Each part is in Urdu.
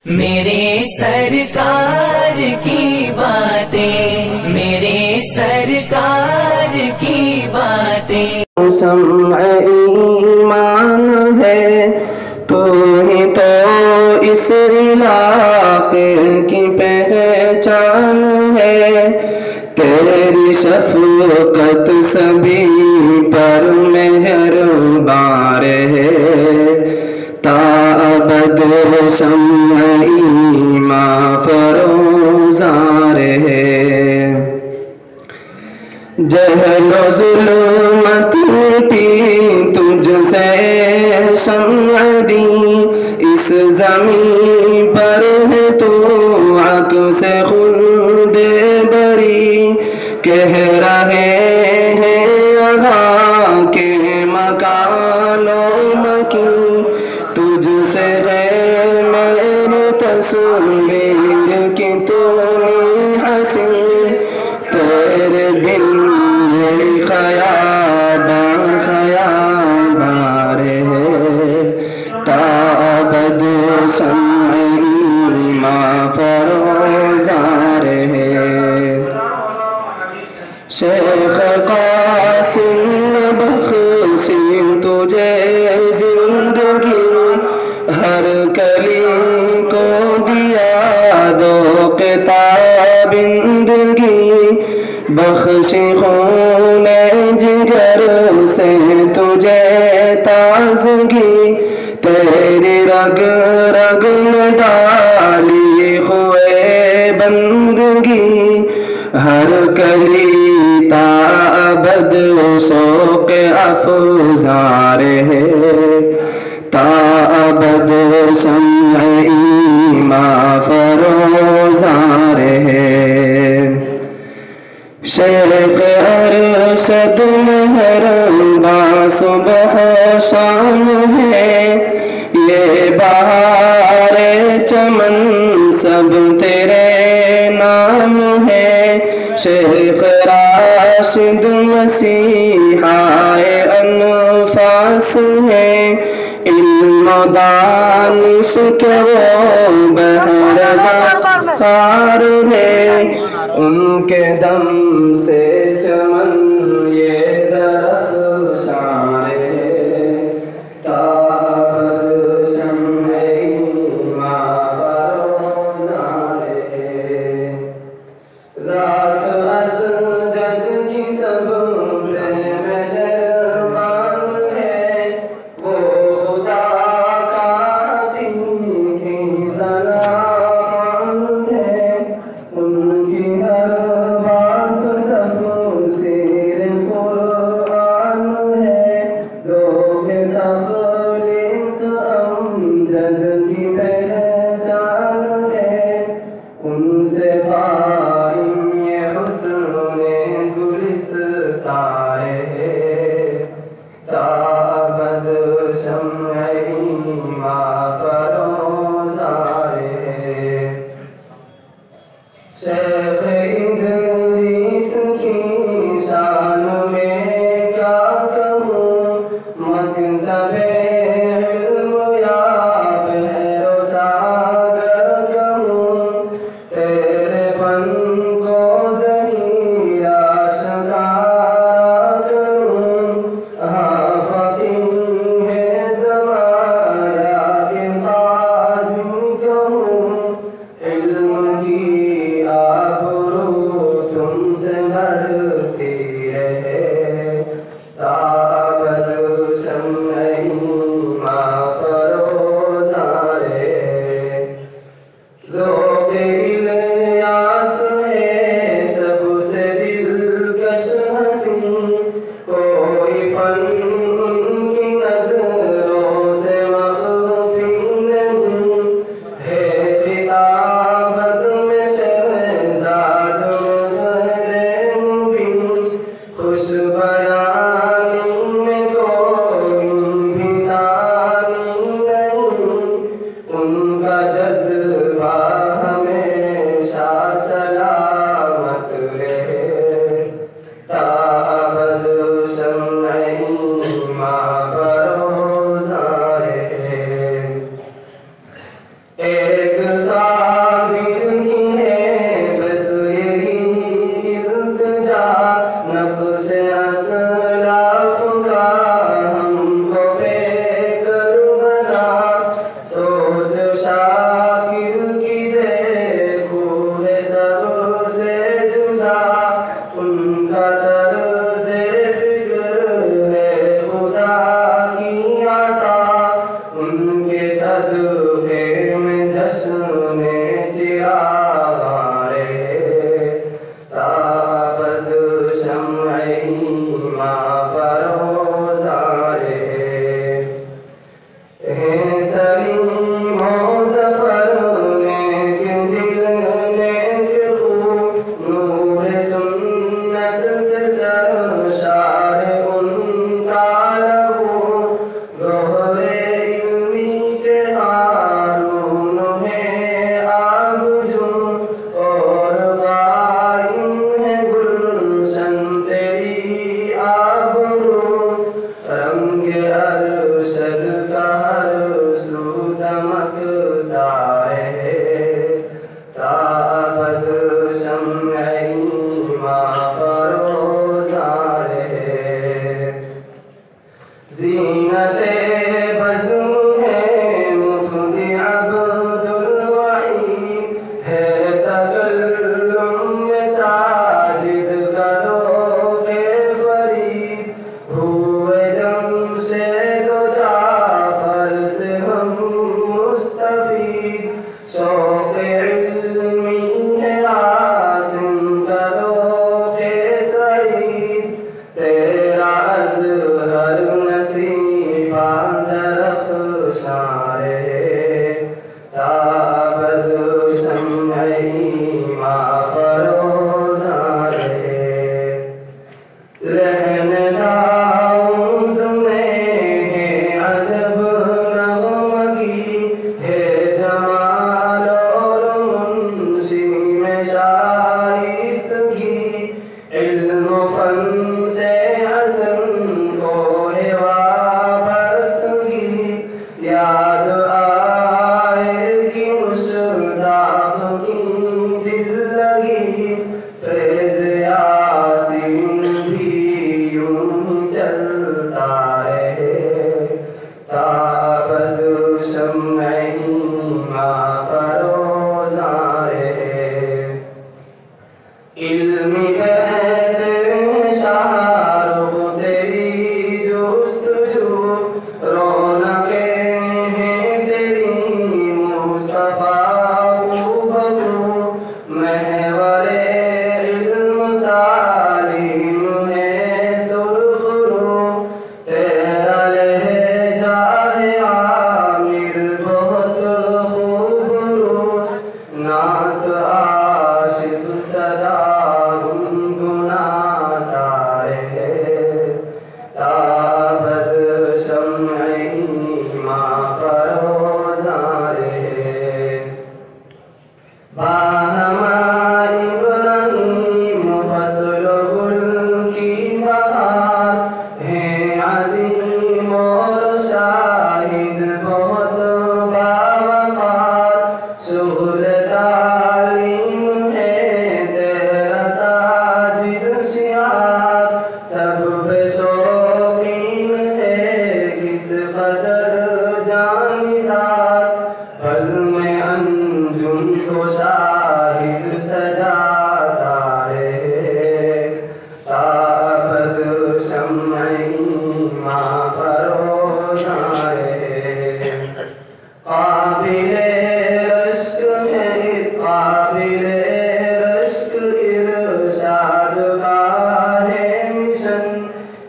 میرے سرکار کی باتیں، میرے سرکار کی باتیں، سمع ایمان ہے، تو ہی تو اس علاقے کی پہچان ہے، تیری شفقت سبھی پر مہربان ہے، تا ابد شمع ایمان فروزاں رہے۔ جہل و ظلمت مٹی تجھ سے شمع دی، اس زمین پر ہے تو عکس خلد بری، کہہ رہے ہیں یہاں کے مکان و مکین، تجھ سے ہے میری تصویر کی تو حسین، تیرے بن خیاباں خیاباں رہے، تا ابد شمع ایمان فروزاں رہے۔ شیخ قاسم بخشی تجھے زندگی، ہر کلی کو دیا دو کتابندگی، بخشی خون جگر سے تجھے تازگی، تیری رگ رگ میں ڈالی ہوئے بندگی، ہر کلی تا ابد شوق افزا رہے، تا ابد شمع ایمان فروزاں رہے۔ شیخ ارشد مہرباں صبح شام ہے، یہ بہار چمن سب تیرے نام ہے، شیخ راشد مسیحا انفاس ہے، علم و دانش کے وہ بحر ذخار ہے، ان کے دم سے چمن یہ درخشاں رہے، تا ابد شمع ایمان فروزاں رہے۔ رات اسجد کی سب پہ مہربان ہے، وہ خدا کا دین ہی ذرا ہے، ان کی ہر بات تفسیر قرآن ہے، لوگ تخلیق امجد کی پہچان ہے، ان سے قائم یہ حسن گلستان ہے، تا ابد شمع ایمان فروزاں رہے۔ شیخ ادریس کی شان میں کیا کہوں، مکتب علم یا بحر و ساگر کہوں، تیرے فن کو ذریعہ آشکارا کروں، ہاں فقیہ ہے زمانہ کے قاضی کہوں، علم کی آبرو تم سے بڑھتی رہے، تا ابد شمع ایمان فروزاں رہے۔ لوگ الیاس ہے سب سے دلکش حسین، کوئی فن ان کی نظروں سے مخفی نہیں ہے، چلتا رہے تابد شمع ایمان فروزہ رہے زینت بزم ہے مفتی عبد الوحید ہے تکلم ساجد کرو کے فرید ہوئے جمشید و جعفر سے ہم مستفید شوق علمی ہے عاصم کرو کے سعید تیرا ازہر نصیباں درخشاں رہے تابد شمع ایمان فروزاں رہے لہن داؤد میں ہے عجب نغمگی ہے جمال اور منشی میں شائستگی علم و فن سے حسن کو ہے وابستگی یاد آئے گی مشتاق کی دل لگی فیض یاسین بھی یوں ہی چلتا رہے تابد شمع ایمان فروزاں رہے علمی بہت شاہ رخ تیری جستجو رونقیں ہیں تیری مصطفیٰ بو محور علم تعلیم ہے سرخ رو تیرا لہجہ ہے عامر بہت خوب رو نعت عاشق صدا گنگناتا رہے تابد شمع ایمان فروزاں رہے باہمار ابراہیم فصل و گل کی بہار ہے عظیم اور شاہد بہت باوقار شغل تعلیم ہے تیرا ساجد شعار سب بے شوقین ہے کس قدر جاندار بزم انجم کو شاہد سجاتا رہے تابد شمع ایمان فروزاں رہے قابل رشک ہے قابل رشک ارشاد کا ہے مشن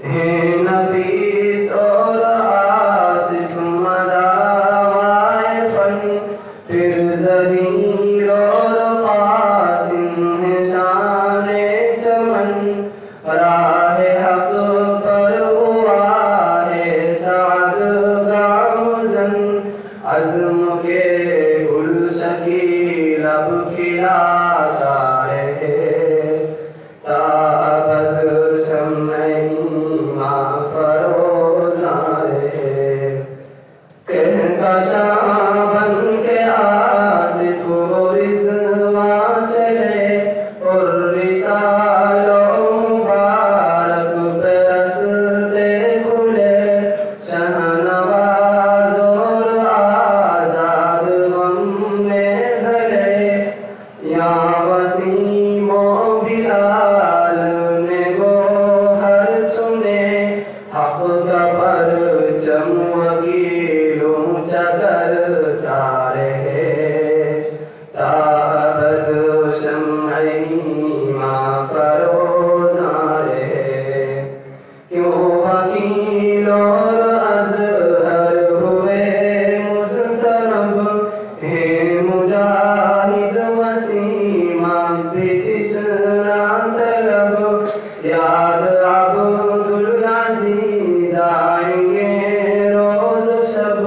ہے نفیس اور آصف مداوائے فن پھر ضریر اور قاسم ہے شان چمن راہ حق پر ہوا ہے سعد گامزن عزم کے گل شکیل اب کھلاتا رہے تابد شمع ایمان فروزاں رہے کہکشاں بن کے آصف و رضوان چلے اور رسال و مبارک پہ رستے کھلے شہنواز اور آزاد غم میں ڈھلے یہاں وسیم و بلال نے گوہر چنے حق کا پرچم وکیل اونچا کرتا رہے تابد شمع ایمان فروزاں رہے کیوں وکیل اور ازہر ہوئے مضطرب ہے مجاہد وسیمہ بھی تشنا طلب یاد عبد العزیز آئیں گے روز و شب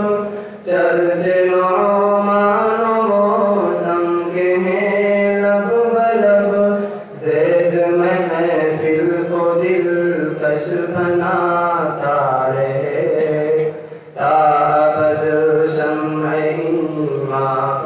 چرچ نعمان و موسم کے ہیں لب بلب زید محفل کو دلکش بناتا رہے تابد شمع ایمان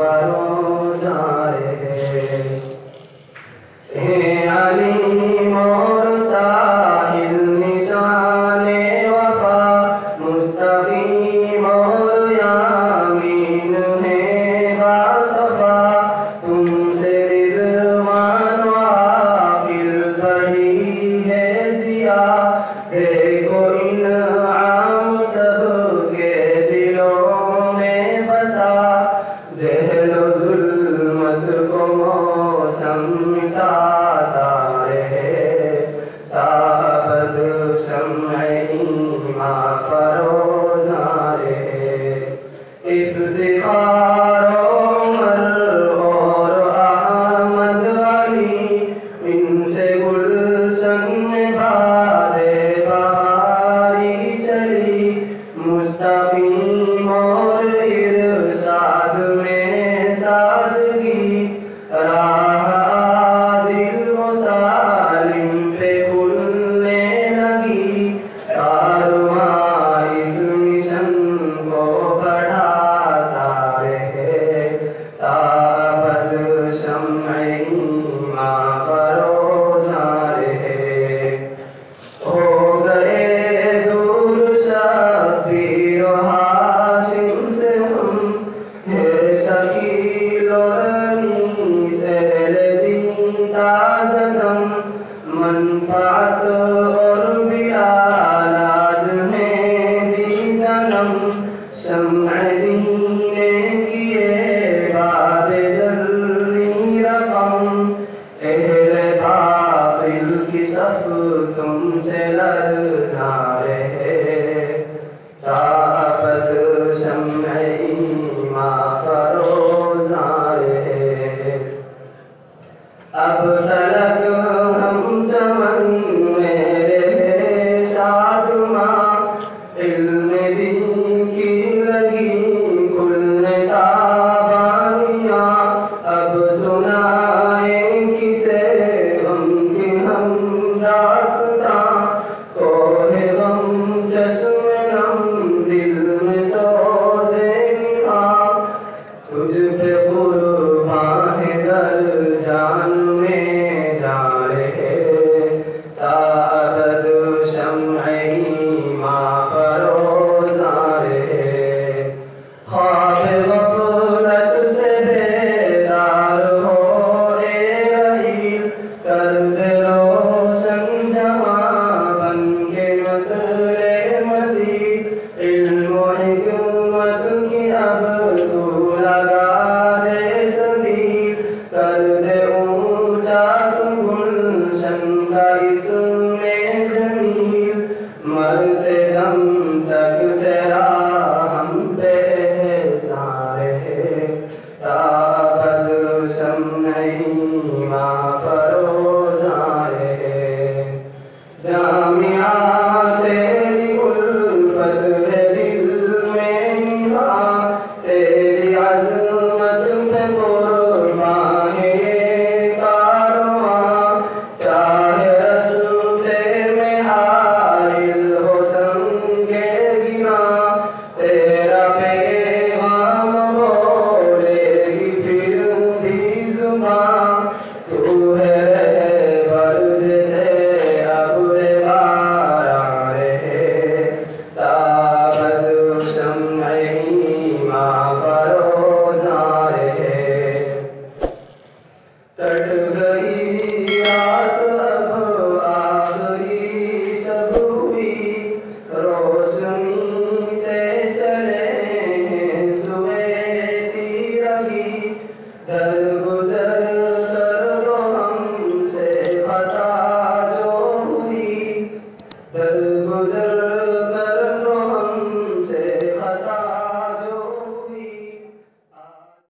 بدر سم نہیں ماں فروزاں ہے جامعہ